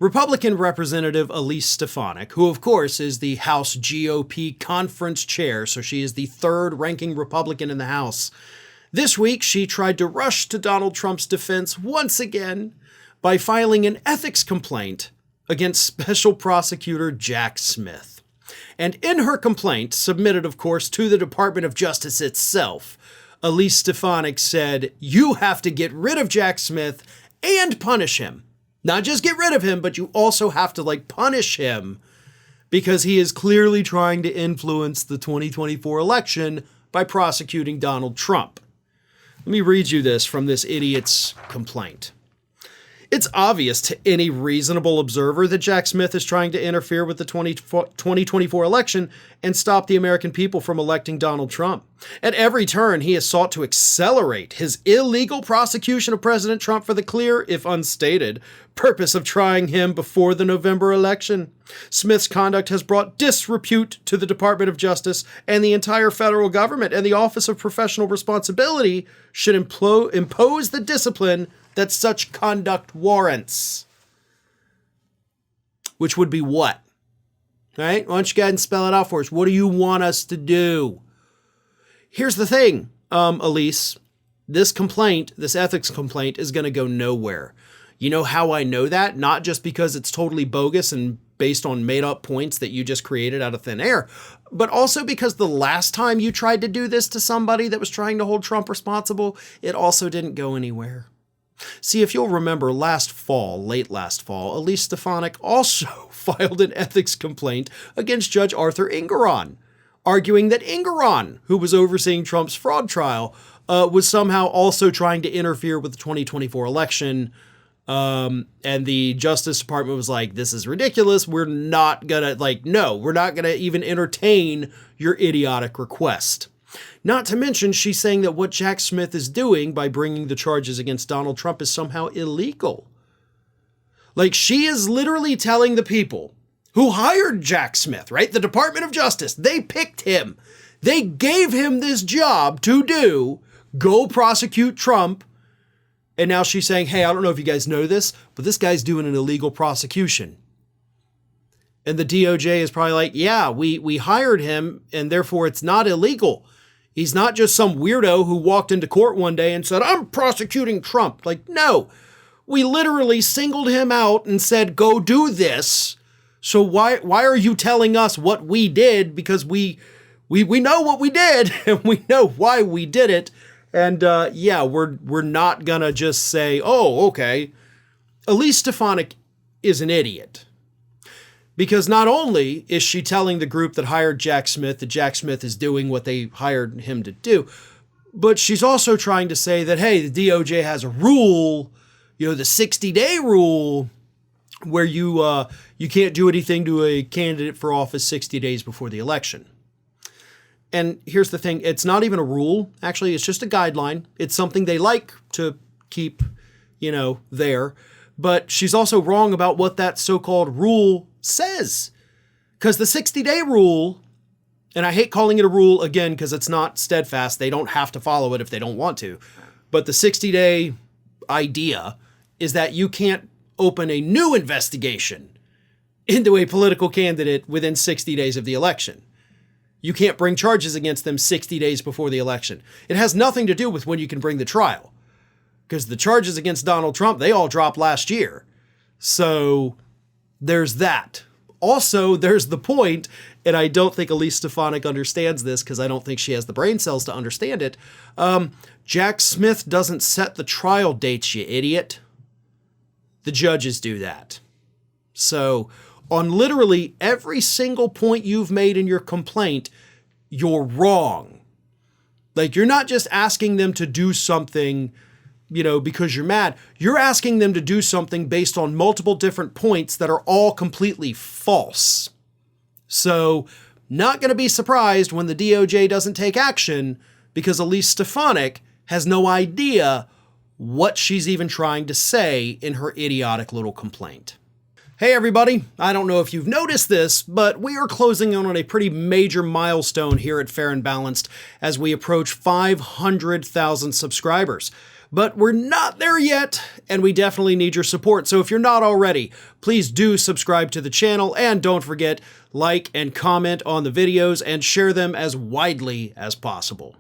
Republican Representative Elise Stefanik, who of course is the House GOP conference chair, so she is the third-ranking Republican in the House. This week, she tried to rush to Donald Trump's defense once again by filing an ethics complaint against Special Prosecutor Jack Smith. And in her complaint, submitted of course to the Department of Justice itself, Elise Stefanik said, "You have to get rid of Jack Smith and punish him. Not just get rid of him, but you also have to punish him because he is clearly trying to influence the 2024 election by prosecuting Donald Trump." Let me read you this from this idiot's complaint. "It's obvious to any reasonable observer that Jack Smith is trying to interfere with the 2024 election and stop the American people from electing Donald Trump. At every turn, he has sought to accelerate his illegal prosecution of President Trump for the clear, if unstated, purpose of trying him before the November election. Smith's conduct has brought disrepute to the Department of Justice and the entire federal government, and the Office of Professional Responsibility should impose the discipline that such conduct warrants." Which would be what? Right? Why don't you go ahead and spell it out for us? What do you want us to do? Here's the thing, Elise. This complaint, this ethics complaint, is going to go nowhere. You know how I know that? Not just because it's totally bogus and based on made-up points that you just created out of thin air, but also because the last time you tried to do this to somebody that was trying to hold Trump responsible, it also didn't go anywhere. See, if you'll remember late last fall, Elise Stefanik also filed an ethics complaint against Judge Arthur Engoron, arguing that Engoron, who was overseeing Trump's fraud trial, was somehow also trying to interfere with the 2024 election. And the Justice Department was like, "This is ridiculous. We're not gonna, we're not gonna even entertain your idiotic request." Not to mention, she's saying that what Jack Smith is doing by bringing the charges against Donald Trump is somehow illegal. She is literally telling the people who hired Jack Smith, right? The Department of Justice, they picked him. They gave him this job to do, go prosecute Trump. And now she's saying, "Hey, I don't know if you guys know this, but this guy's doing an illegal prosecution." And the DOJ is probably like, "Yeah, we hired him and therefore it's not illegal. He's not just some weirdo who walked into court one day and said, 'I'm prosecuting Trump.'" No, we literally singled him out and said, "Go do this." So why are you telling us what we did? Because we know what we did and we know why we did it. And we're not gonna just say, "Oh, okay." Elise Stefanik is an idiot. Because not only is she telling the group that hired Jack Smith that Jack Smith is doing what they hired him to do, but she's also trying to say that, hey, the DOJ has a rule, the 60-day rule, where you can't do anything to a candidate for office 60 days before the election. And here's the thing, it's not even a rule. Actually, it's just a guideline. It's something they like to keep, there. But she's also wrong about what that so-called rule says. Because the 60-day rule, and I hate calling it a rule again because it's not steadfast. They don't have to follow it if they don't want to. But the 60-day idea is that you can't open a new investigation into a political candidate within 60 days of the election. You can't bring charges against them 60 days before the election. It has nothing to do with when you can bring the trial. Because the charges against Donald Trump, they all dropped last year. So there's that. Also, there's the point, and I don't think Elise Stefanik understands this because I don't think she has the brain cells to understand it. Jack Smith doesn't set the trial dates, you idiot. The judges do that. So on literally every single point you've made in your complaint, you're wrong. You're not just asking them to do something because you're mad. You're asking them to do something based on multiple different points that are all completely false. So, not going to be surprised when the DOJ doesn't take action because Elise Stefanik has no idea what she's even trying to say in her idiotic little complaint. Hey everybody, I don't know if you've noticed this, but we are closing in on a pretty major milestone here at Fair and Balanced as we approach 500,000 subscribers. But we're not there yet, and we definitely need your support. So if you're not already, please do subscribe to the channel, and don't forget, like and comment on the videos and share them as widely as possible.